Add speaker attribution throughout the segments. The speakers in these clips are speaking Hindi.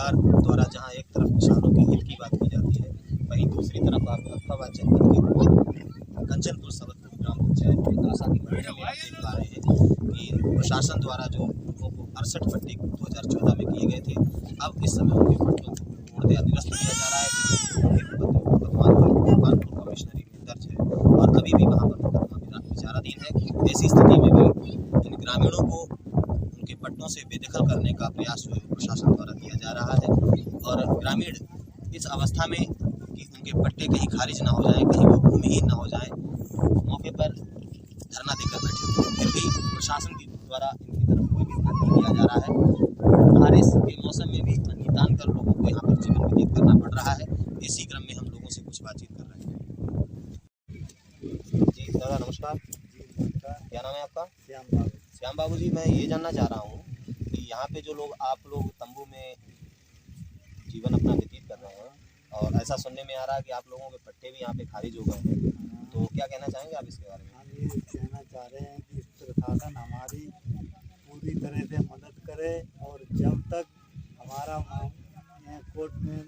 Speaker 1: सरकार द्वारा जहां एक तरफ किसानों के हित की बात की जाती है, वहीं दूसरी तरफ आप अफवाबाद जनपद के कंचनपुर सबलपुर ग्राम पंचायत में आशा की मड़ैया में आप देख पा रहे हैं कि प्रशासन द्वारा जो लोगों को 68 पट्टे 2014 में किए गए थे, अब इस समय उनके पट्टों को पूर्णतया निरस्त किया जा रहा है। वर्तमान कमिश्नरी में दर्ज है और अभी भी वहाँ पर मुकदमा विचाराधीन है। ऐसी स्थिति में भी इन ग्रामीणों को उनके पट्टों से बेदखल करने का प्रयास जो है प्रशासन द्वारा किया जा रहा है और ग्रामीण इस अवस्था में कि उनके पट्टे कहीं खारिज ना हो जाएं, कहीं वो भूमिहीन ना हो जाएं, मौके पर धरना देकर बैठे हुए। फिर भी प्रशासन के द्वारा इनकी तरफ कोई भी ध्यान नहीं दिया जा रहा है। बारिश के मौसम में भी पानी तान कर लोगों को यहाँ पर जीवन व्यतीत करना पड़ रहा है। इसी क्रम में हम लोगों से कुछ बातचीत कर रहे हैं। जी दादा नमस्कार। क्या नाम है आपका? श्याम बाबू जी, मैं ये जानना चाह रहा हूँ कि यहाँ पे जो लोग आप लोग तंबू में जीवन अपना व्यतीत कर रहे हैं और ऐसा सुनने में आ रहा है कि आप लोगों के पट्टे भी यहाँ पे खारिज हो गए हैं, तो क्या कहना चाहेंगे आप इसके बारे में?
Speaker 2: हम ये कहना चाह रहे हैं कि प्रशासन हमारी पूरी तरह से मदद करे और जब तक हमारा कोर्ट में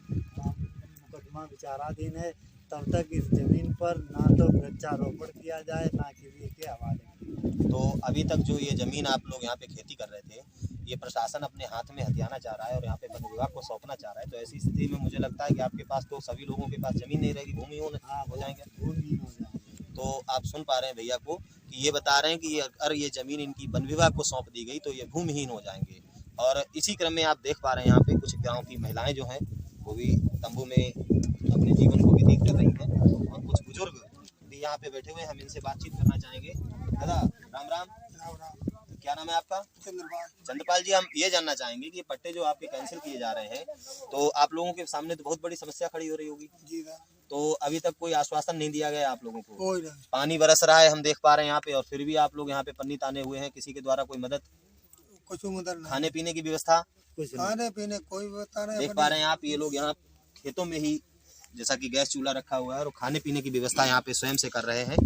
Speaker 2: मुकदमा विचाराधीन है तब तक इस ज़मीन पर ना तो वृक्षारोपण किया जाए ना किसी के हवाले।
Speaker 1: तो अभी तक जो ये ज़मीन आप लोग यहाँ पे खेती कर रहे थे, ये प्रशासन अपने हाथ में हथियाना चाह रहा है और यहाँ पे वन विभाग को सौंपना चाह रहा है, तो ऐसी स्थिति में मुझे लगता है कि आपके पास तो सभी लोगों के पास ज़मीन नहीं रहेगी, भूमिहीन हो जाएंगे। तो आप सुन पा रहे हैं भैया को कि ये बता रहे हैं कि अगर ये ज़मीन इनकी वन विभाग को सौंप दी गई तो ये भूमिहीन हो जाएंगे। और इसी क्रम में आप देख पा रहे हैं यहाँ पे कुछ गाँव की महिलाएँ जो हैं वो भी तंबू में अपने जीवन को व्यतीत कर रही हैं और कुछ बुजुर्ग भी यहाँ पे बैठे हुए हैं। हम इनसे बातचीत करना चाहेंगे। दादा राम राम। क्या नाम है आपका? चंद्रपाल जी, हम ये जानना चाहेंगे कि पट्टे जो आपके कैंसिल किए जा रहे हैं तो आप लोगों के सामने तो बहुत बड़ी समस्या खड़ी हो रही होगी।
Speaker 2: जी
Speaker 1: तो अभी तक कोई आश्वासन नहीं दिया गया आप लोगों को?
Speaker 2: कोई नहीं।
Speaker 1: पानी बरस रहा है हम देख पा रहे हैं यहाँ पे और फिर भी आप लोग यहाँ पे पन्नी ताने हुए हैं। किसी के द्वारा कोई मदद,
Speaker 2: कुछ मदद नहीं,
Speaker 1: खाने पीने की व्यवस्था,
Speaker 2: खाने पीने कोई व्यवस्था नहीं।
Speaker 1: देख पा रहे हैं आप ये लोग यहाँ खेतों में ही जैसा कि गैस चूल्हा रखा हुआ है और खाने पीने की व्यवस्था यहाँ पे स्वयं से कर रहे हैं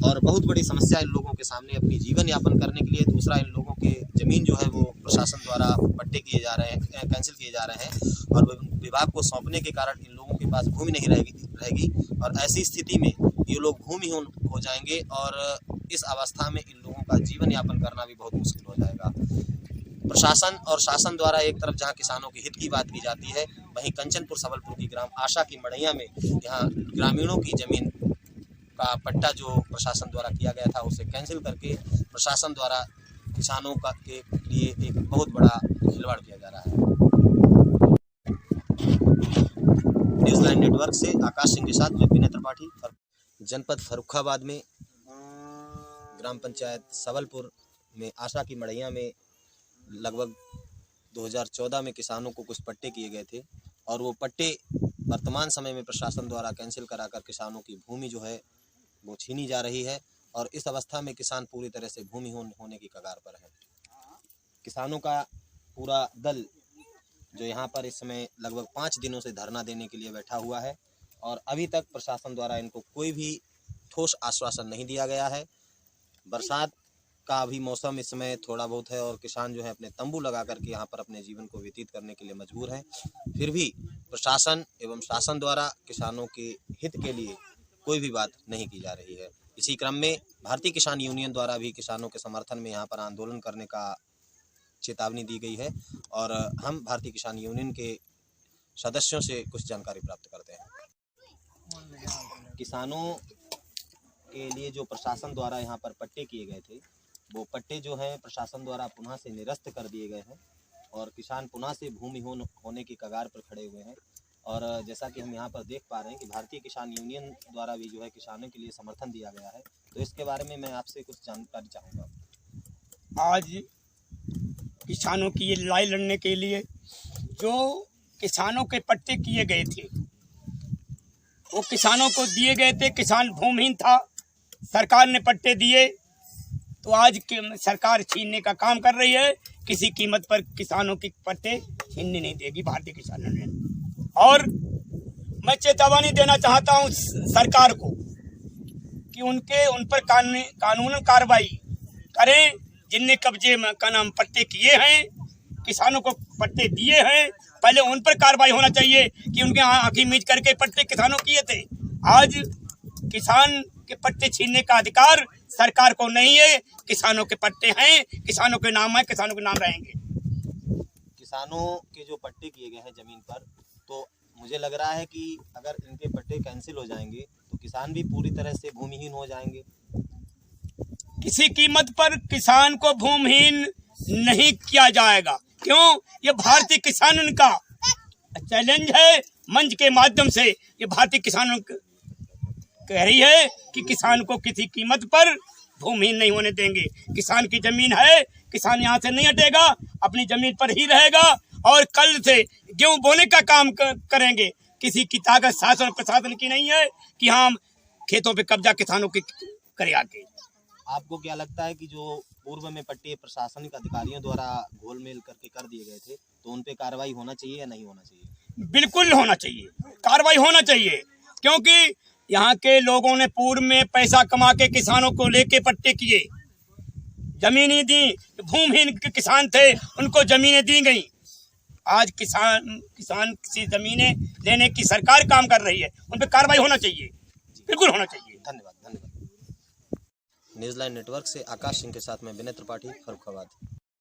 Speaker 1: और बहुत बड़ी समस्या इन लोगों के सामने अपनी जीवन यापन करने के लिए। दूसरा, इन लोगों के ज़मीन जो है वो प्रशासन द्वारा पट्टे किए जा रहे हैं, कैंसिल किए जा रहे हैं और विभाग को सौंपने के कारण इन लोगों के पास भूमि नहीं रहेगी और ऐसी स्थिति में ये लोग भूमिहीन हो जाएंगे और इस अवस्था में इन लोगों का जीवन यापन करना भी बहुत मुश्किल हो जाएगा। प्रशासन और शासन द्वारा एक तरफ जहां किसानों के हित की बात की जाती है, वहीं कंचनपुर सबलपुर की ग्राम आशा की मड़ैया में यहाँ ग्रामीणों की जमीन का पट्टा जो प्रशासन द्वारा किया गया था उसे कैंसिल करके प्रशासन द्वारा किसानों का के लिए एक बहुत बड़ा खिलवाड़ किया जा रहा है। न्यूज़लैंड नेटवर्क से आकाश सिंह के साथ मैं विनय त्रिपाठी, जनपद फर्रुखाबाद में ग्राम पंचायत सबलपुर में आशा की मड़ैया में लगभग 2014 में किसानों को कुछ पट्टे किए गए थे और वो पट्टे वर्तमान समय में प्रशासन द्वारा कैंसिल कराकर किसानों की भूमि जो है वो छीनी जा रही है और इस अवस्था में किसान पूरी तरह से भूमिहीन होने की कगार पर है। किसानों का पूरा दल जो यहाँ पर इस समय लगभग 5 दिनों से धरना देने के लिए बैठा हुआ है और अभी तक प्रशासन द्वारा इनको कोई भी ठोस आश्वासन नहीं दिया गया है। बरसात का भी मौसम इस समय थोड़ा बहुत है और किसान जो है अपने तंबू लगा करके यहाँ पर अपने जीवन को व्यतीत करने के लिए मजबूर हैं। फिर भी प्रशासन एवं शासन द्वारा किसानों के हित के लिए कोई भी बात नहीं की जा रही है। इसी क्रम में भारतीय किसान यूनियन द्वारा भी किसानों के समर्थन में यहाँ पर आंदोलन करने का चेतावनी दी गई है और हम भारतीय किसान यूनियन के सदस्यों से कुछ जानकारी प्राप्त करते हैं। किसानों के लिए जो प्रशासन द्वारा यहाँ पर पट्टे किए गए थे वो पट्टे जो हैं प्रशासन द्वारा पुनः से निरस्त कर दिए गए हैं और किसान पुनः से भूमिहीन होने की कगार पर खड़े हुए हैं। और जैसा कि हम यहाँ पर देख पा रहे हैं कि भारतीय किसान यूनियन द्वारा भी जो है किसानों के लिए समर्थन दिया गया है, तो इसके बारे में मैं आपसे कुछ जानकारी चाहूँगा।
Speaker 3: आज किसानों की ये लड़ाई लड़ने के लिए जो किसानों के पट्टे किए गए थे वो किसानों को दिए गए थे, किसान भूमिहीन था, सरकार ने पट्टे दिए तो आज सरकार छीनने का काम कर रही है। किसी कीमत पर किसानों के पट्टे छीनने नहीं देगी भारतीय किसान यूनियन। और मैं चेतावनी देना चाहता हूं सरकार को कि उन पर कानूनन कार्रवाई करें जिनने कब्जे का नाम पट्टे किए हैं। किसानों को पट्टे दिए हैं, पहले उन पर कार्रवाई होना चाहिए कि उनके आंखें मीच करके पट्टे किसानों किए थे। आज किसान के पट्टे छीनने का अधिकार सरकार को नहीं है। किसानों के पट्टे हैं, किसानों के नाम है, किसानों के नाम रहेंगे।
Speaker 1: किसानों के जो पट्टे किए गए हैं जमीन पर, तो मुझे लग रहा है कि अगर इनके पट्टे कैंसिल हो जाएंगे तो किसान भी पूरी तरह से भूमिहीन हो जाएंगे।
Speaker 3: किसी कीमत पर किसान को भूमिहीन नहीं किया जाएगा। क्यों? ये भारतीय किसानों का चैलेंज है। मंच के माध्यम से ये भारतीय किसानों कह रही है कि किसान को किसी कीमत पर भूमिहीन नहीं होने देंगे। किसान की जमीन है, किसान यहाँ से नहीं हटेगा, अपनी जमीन पर ही रहेगा और कल से गेहूं बोने का काम करेंगे। किसी की ताकत शासन और प्रशासन की नहीं है कि हम खेतों पे कब्जा किसानों के करे आके।
Speaker 1: आपको क्या लगता है कि जो पूर्व में पट्टे प्रशासनिक अधिकारियों द्वारा घोलमेल करके कर दिए गए थे, तो उन पे कार्रवाई होना चाहिए या नहीं होना चाहिए?
Speaker 3: बिल्कुल होना चाहिए, कार्रवाई होना चाहिए, क्योंकि यहाँ के लोगों ने पूर्व में पैसा कमा के किसानों को लेके पट्टे किए, जमीनें दी, भूमिहीन किसान थे उनको जमीनें दी गई। आज किसान से जमीनें लेने की सरकार काम कर रही है, उन पर कार्रवाई होना चाहिए, बिल्कुल होना चाहिए।
Speaker 1: धन्यवाद। न्यूज़ लाइन नेटवर्क से आकाश सिंह के साथ में विनय त्रिपाठी, फर्रुखाबाद।